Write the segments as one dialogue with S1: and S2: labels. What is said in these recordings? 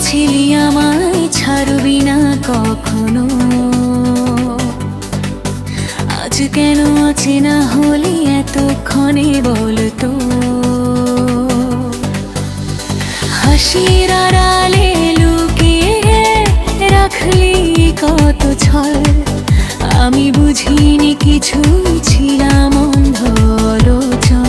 S1: বলেছিলি আমায় ছাড়বি না কখনো, আজ কেন অচেনা হলি এতক্ষণে বলতো? হাসির আড়ালে লুকিয়ে রাখলি কত ছল, আমি বুঝিনি কিছুই, ছিলাম অন্ধ আলোচনা।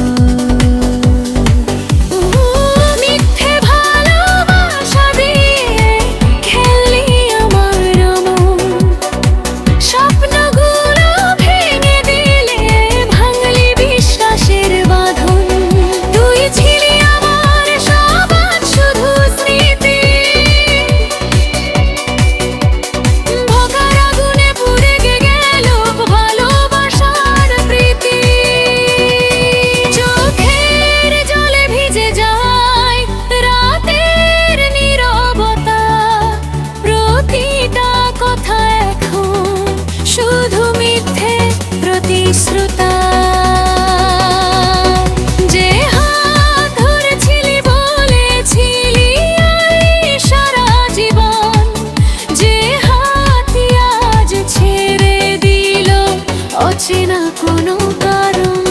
S1: অচেনা কোনো কারণ,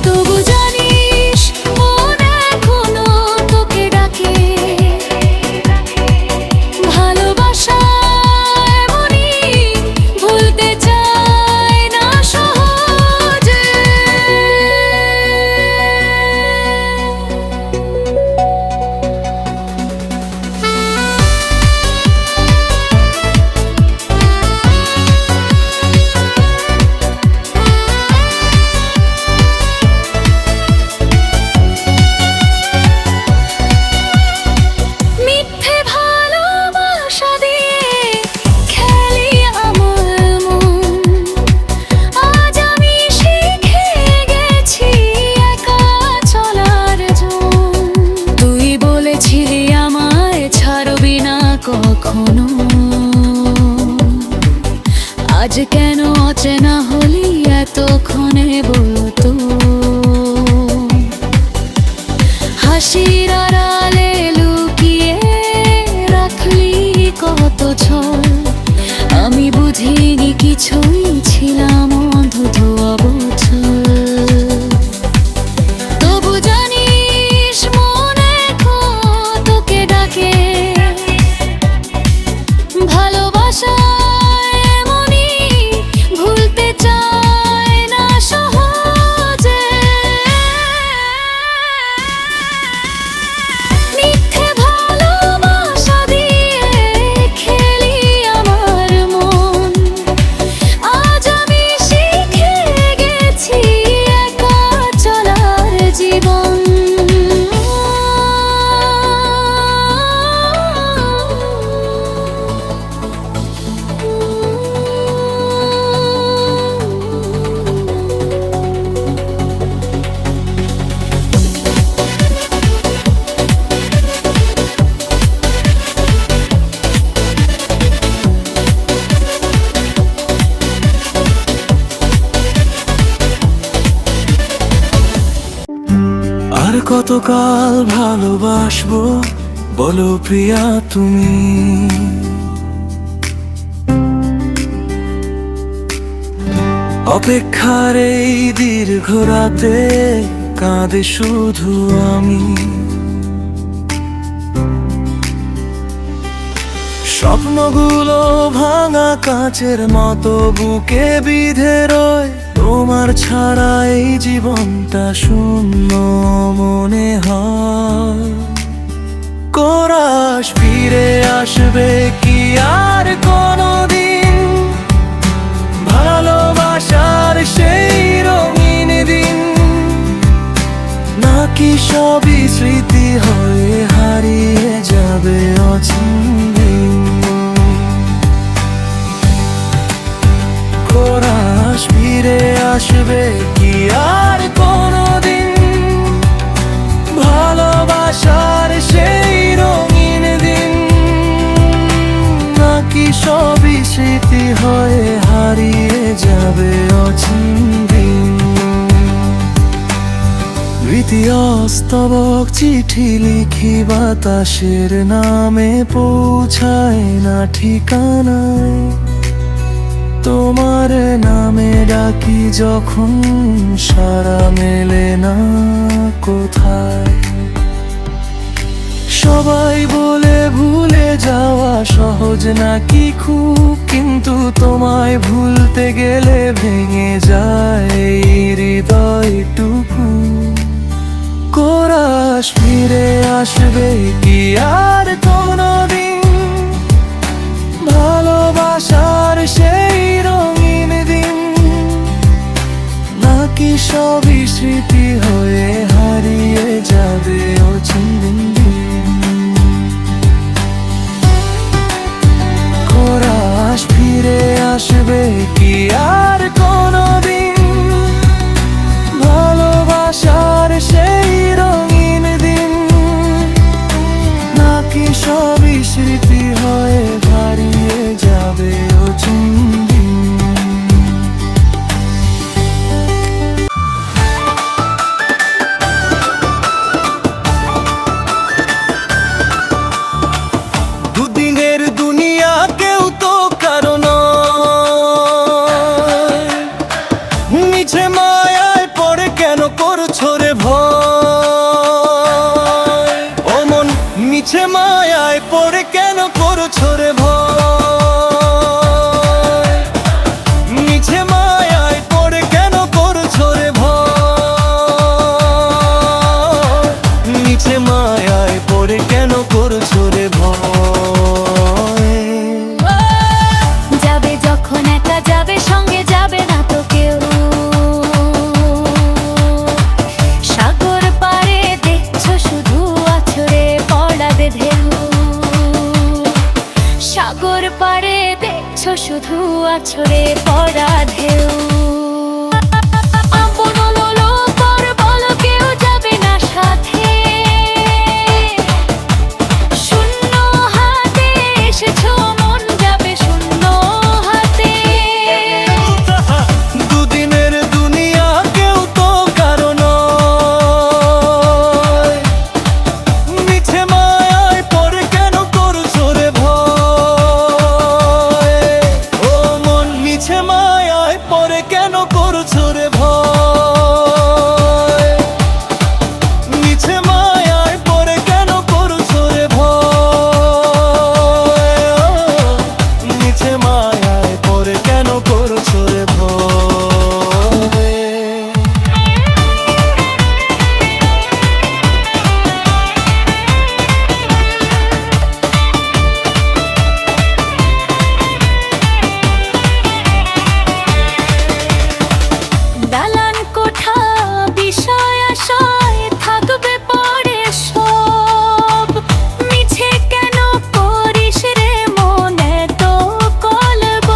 S1: তবু জানিস মন এখনো তোকে ডাকে। ভালোবাসা এমনই, ভুলতে চায় না সহজে। কখনো আজ কেন অচেনা হলি এতক্ষণে বলতো? হাসির আড়ালে লুকিয়ে রাখলি কত ছল, আমি বুঝিনি কিছুই, ছিলাম অন্ধ অবচল। তবু জানিস মন এখন তোকে ডাকে। ভালোবাসা এমনই, ভুলতে চায় না সহজে। মিথ্যে ভালোবাসা দিয়ে খেলি আমার মন, আজ আমি শিখে গেছি একা চলার জীবন।
S2: আর কতকাল ভালোবাসবো বলো প্রিয়া তুমি? অপেক্ষার এই দীর্ঘ রাতে কাঁদে শুধু আমি। স্বপ্নগুলো ভাঙা কাচের মতো বুকে বিঁধে রয়, তোমার ছাড়া এই জীবনটা শূন্য মনে হয়। কোরাস ফিরে আসবে কি আর কোনদিন? ভালোবাসার সেই রঙিন দিন, নাকি সবই স্মৃতি হয়ে হারিয়ে যাবে অচিন? কোরাস ফিরে আসবে কি আর কোনদিন? ভালোবাসার সেই রঙিন দিন, নাকি সবই স্মৃতি হয়ে হারিয়ে যাবে অচিন দিন? স্মৃতি অস্তবক চিঠি লিখি বাতাসের নামে পৌঁছায় না ঠিকানায়। তোমার নামে ডাকি যখন সারা মেলে না কোথায়। সবাই বলে ভুলে যাওয়া সহজ নাকি খুব, কিন্তু তোমায় ভুলতে গেলে ভেঙে যায় এই হৃদয়টুকু। কোরাস ফিরে আসবে কি আর কোনদিন, ভালোবাসার সেই রঙিন দিন, নাকি সবই স্মৃতি হয়ে হারিয়ে যাবে অচিন দিন। কোরাস ফিরে আসবে কি আর কোনদিন, ভালোবাসার সেই রঙিন দিন, নাকি সবই স্মৃতি হয়ে হারিয়ে যাবে অচিন দিন। দুদিনের দুনিয়া কেউ তো কারো নয়, নিচে মায়ায় পড়ে কেন করছো রে ভয়। ও মন নিচে মায়ায় পড়ে কেন করছো রে ভয়, নিচে মায়ায় পড়ে কেন করছো রে ভয়, নিচে মায়ায় পড়ে কেন করছো রে ভয়।
S1: যাবে যখন একা যাবে, সঙ্গে যাবে না তো কেউ। সাগর পাড়ে দেখছো শুধু আছড়ে পড়া ঢেউ, সাগর পাড়ে দেখছো শুধু আছড়ে পড়া ঢেউ। আপন হলো পর বলো কেউ যাবে না সাথে, শূন্য হাতে এসেছো মন যাবে শূন্য হাতে।
S2: দুদিনের দুনিয়া কেউ তো কারো নয়, মিছে মায়ায় পড়ে কেন করছো রে ভয়। ও মন মিছে মায়ায় পড়ে কেন করছো রে ভয়, মিছে মায়ায় পড়ে কেন করছো রে ভয়, মিছে মায়ায় পড়ে কেন করছো রে ভয়।
S1: দালান কোঠা বিষয় আশায় থাকবে পরে সব, মিছে কেন করিস রে মনে তো কলব।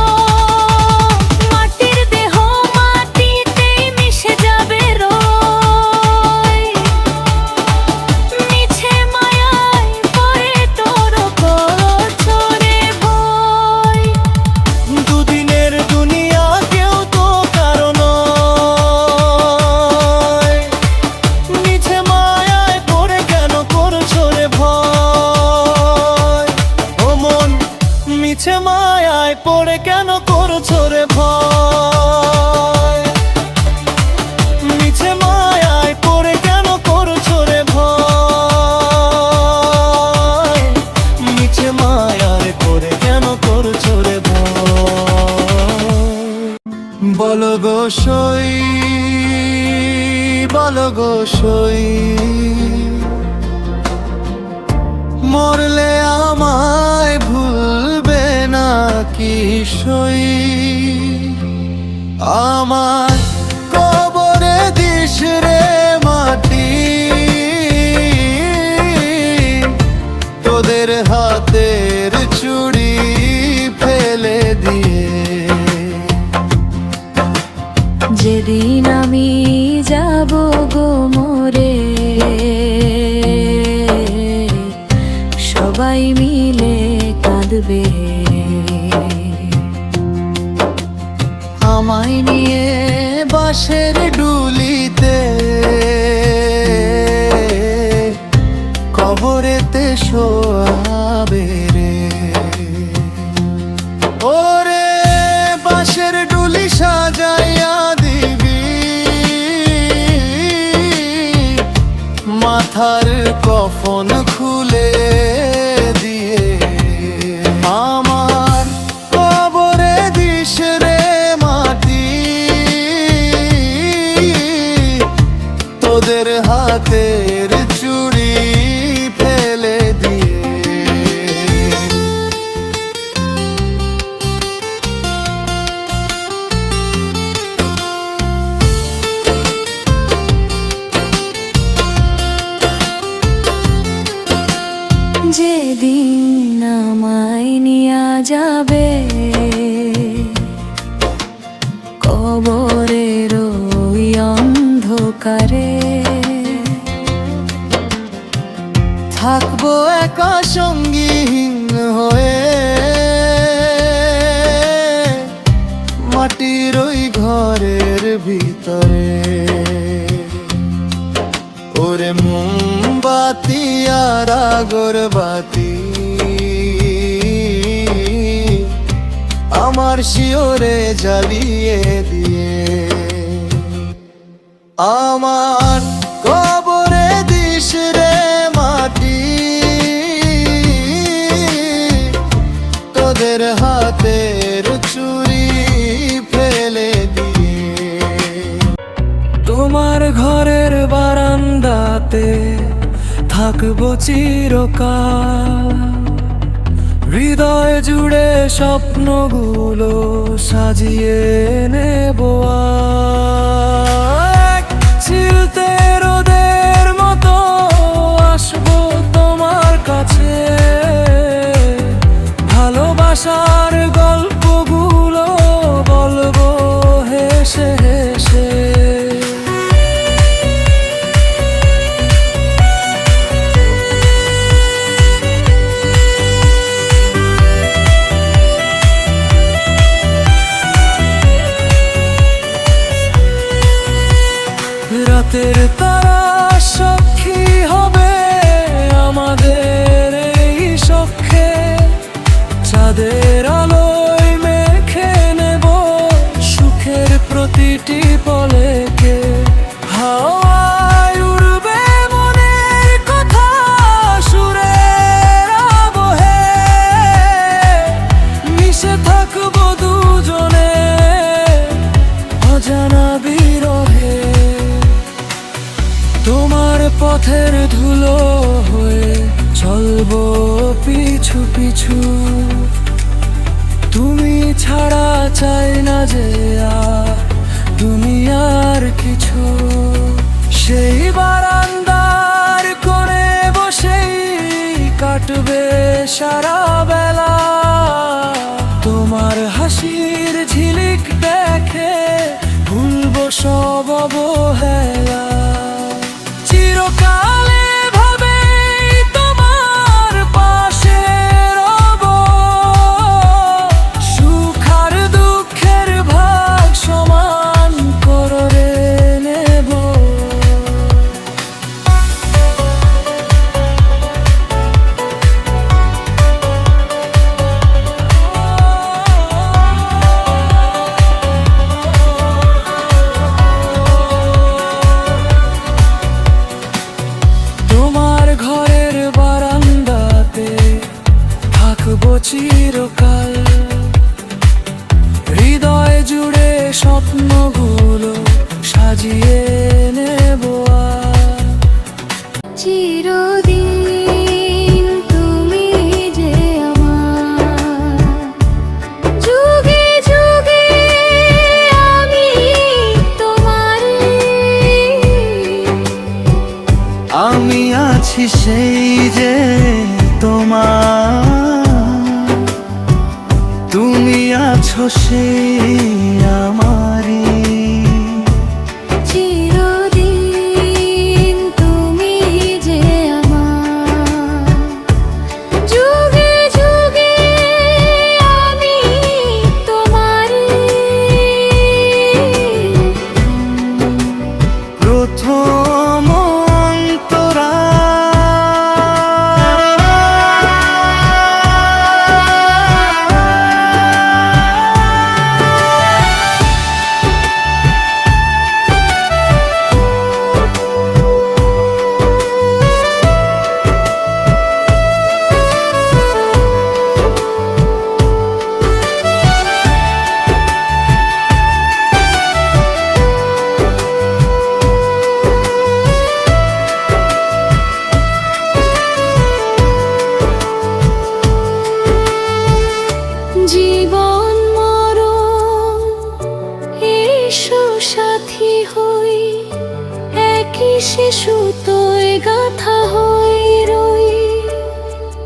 S1: মাটির দেহ মাটিতেই মিশে যাবে রয়, মিছে মায়ায় পড়ে তোর করছো রে ভয়।
S2: দুদিনের দুনিয়া কেউ তো কারো নয়, মিছে মায়ায় পড়ে কেন করছো রে ভয়। ও মন মিছে মায়ায় পড়ে কেন করছো রে ভয়, মিছে মায়ায় পড়ে কেন করছো রে ভয়, মিছে মায়ায় পড়ে কেন করছো রে ভয়। বলো গো সই, বলো গো সই, মরলে আমায় ভুলবে না কি সই। আমার কবরে দিস রে মাটি, তোদের হাতের চুড়ি ফেলে দিয়ে।
S1: যেদিন আমি যাব গো মোরে, সবাই মিলে কাঁদবে। আমায় নিয়ে বাঁশের ডুলিতে
S2: পাবে রে। ওরে বাঁশের ডুলি সাজাইয়া দিবি, মাথার কফন খুলে দিয়ে আমার কবরে দিস রে মাটি, তোদের হাতের চুড়ি ফেলে দিয়ে।
S1: যেদিন আমায় নিয়া যাবে কবরের ওই অন্ধকারে,
S2: থাকবো একা সঙ্গীহীন হয়ে মাটির ওই ঘরের ভিতরে। ওরে মোমবাতি আর আগরবাতি আমার শিওরে জ্বালিয়ে দিয়ে আমার কবরে দিস রে মাটি, তোদের হাতের চুড়ি ফেলে দিয়ে। তোমার ঘরের বারান্দাতে থাকবো চিরকাল, হৃদয় জুড়ে স্বপ্নগুলো সাজিয়ে নেব আজ। চিলতে রোদের মতো আসবো তোমার কাছে, ভালোবাসার গল্পগুলো বলবো হেসে হেসে। রাতের তারা সাক্ষী হবে আমাদের এই সখ্যে, চাঁদের আলোয় মেখে নেব সুখের প্রতিটি পলেকে। হাওয়ায় উড়বে মনের কথা সুরের আবহে, মিশে থাকবো দুজনে অজানা বিরহে। তোমার পথের ধুলো হয়ে চলবো পিছু পিছু, তুমি ছাড়া চাই না যে আর দুনিয়ার কিছু। সেই বারান্দার কোণে বসেই কাটবে সারা বেলা, তোমার হাসির ঝিলিক দেখে ভুলবো সব অবহেলা। চিরকালে ভাবে তোমার পাশে রব, সুখ আর দুঃখের ভাগ সমান করে নেব। চিরকাল, হৃদয় জুড়ে স্বপ্নগুলো সাজিয়ে নেব
S1: চিরদিন তুমি যে আমার, যুগে যুগে আমি তোমার।
S2: আমি আছি সেই যে তোমার, তুমি আছো সেই আমারি।
S1: চিরদিন তুমি যে আমার, যুগে যুগে আমি তোমারি।
S2: প্রথম অন্তরা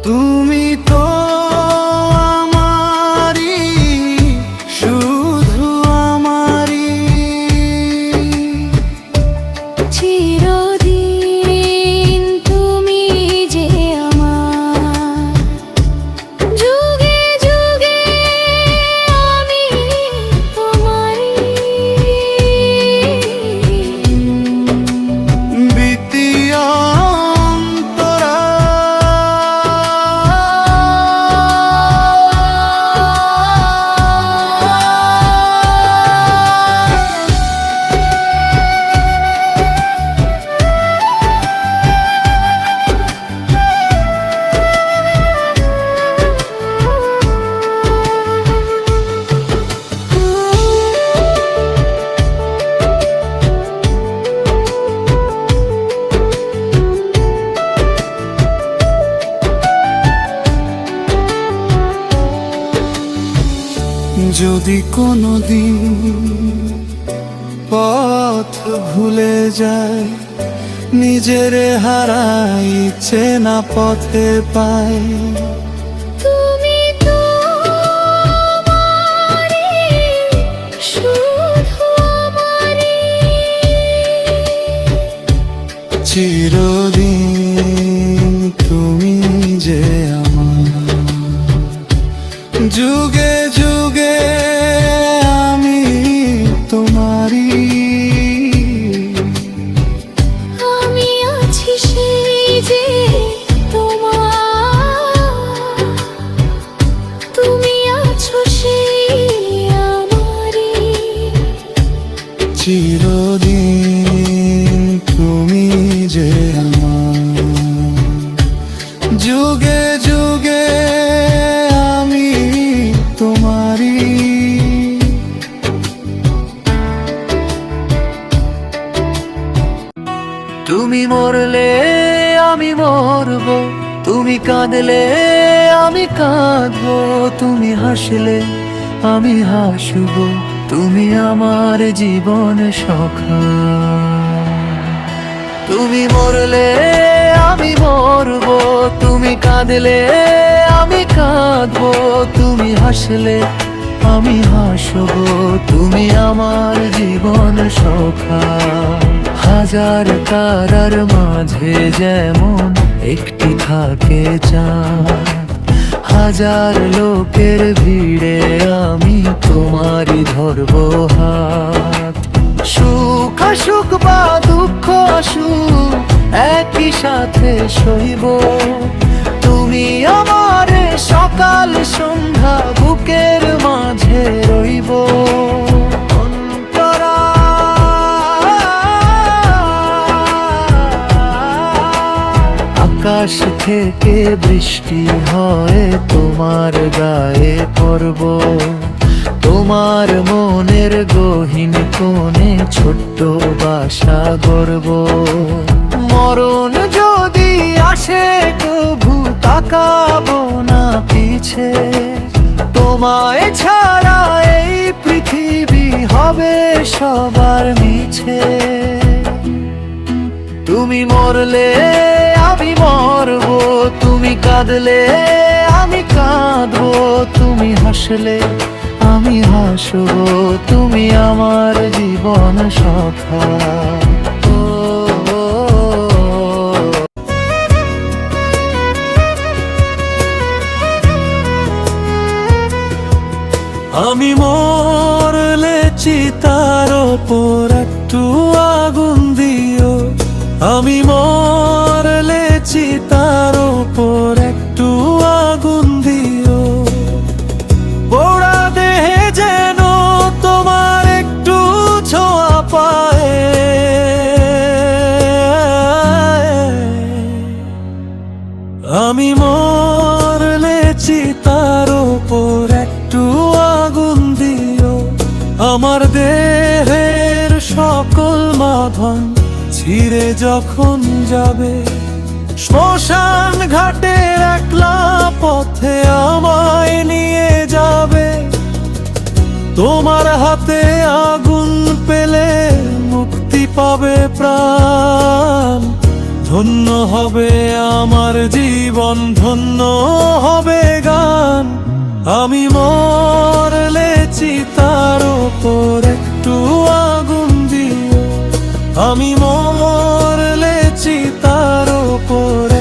S2: তুমি তো আমারই, শুধু আমারই।
S1: চিরদিন তুমি যে আমার, যুগে যুগে আমি তোমারই।
S2: বিতিয়া যদি কোনোদিন পথ ভুলে যায়, নিজের হারাই চেনা পথে পাই।
S1: তুমি তো আমারই, শুধু আমারই।
S2: চিরদিন তুমি যে আমার, যুগে যুগে আমি তোমারই।
S1: আমি আছি সেই যে তোমার, তুমি আছো সেই আমারই।
S2: চিরদিন তুমি যে আমার, যুগে যুগে আমি তোমারই।
S3: তুমি মরলে আমি মরব, তুমি কাঁদলে আমি কাঁদবো, তুমি হাসলে আমি হাসব, তুমি আমার জীবন সখা। তুমি মরলে আমি মরব, তুমি কাঁদলে আমি কাঁদবো, তুমি হাসলে আমি হাসব, তুমি আমার জীবন সখা। হাজার তারার মাঝে যেমন একটি থাকে চাঁদ, হাজার লোকের ভিড়ে আমি তোমারই ধরবো হাত। সুখ আসুক বা দুঃখ আসুক একই সাথে সইব, তুমি আমার সকাল সন্ধ্যা বুকের মাঝে রইব। অন্তরা আকাশ থেকে বৃষ্টি হয় তোমার গায়ে পড়ব, তোমার মনের গহীন কোণে ছোট্ট বাসা গড়ব। মরণ যদি আসে তবু তাকাবো না পিছে, তোমায় ছাড়া এই পৃথিবী হবে সবার মিছে। তুমি মরলে আমি মরব, তুমি কাঁদলে আমি কাঁদবো, তুমি হাসলে আমি হাসব, তুমি আমার জীবন সখা।
S2: আমি মরলে চিতার ওপর একটু আগুন দিও, আমি মরলে চিতার ওপর একটু আগুন দিও। পোড়া দেহে যেন তোমার একটু ছোঁয়া পায়, আমি মরলে চিতার ওপর একটু আগুন দিও। আমার দেহের সকল বাঁধন ছিঁড়ে যখন যাবে, শ্মশান ঘাটের একলা পথে আমায় নিয়ে যাবে। তোমার হাতে আগুন পেলে মুক্তি পাবে প্রাণ, ধন্য হবে আমার জীবন, ধন্য হবে গান। আমি মরলে চিতার ওপর একটু আগুন দিও, আমি মরলে চিতার ওপর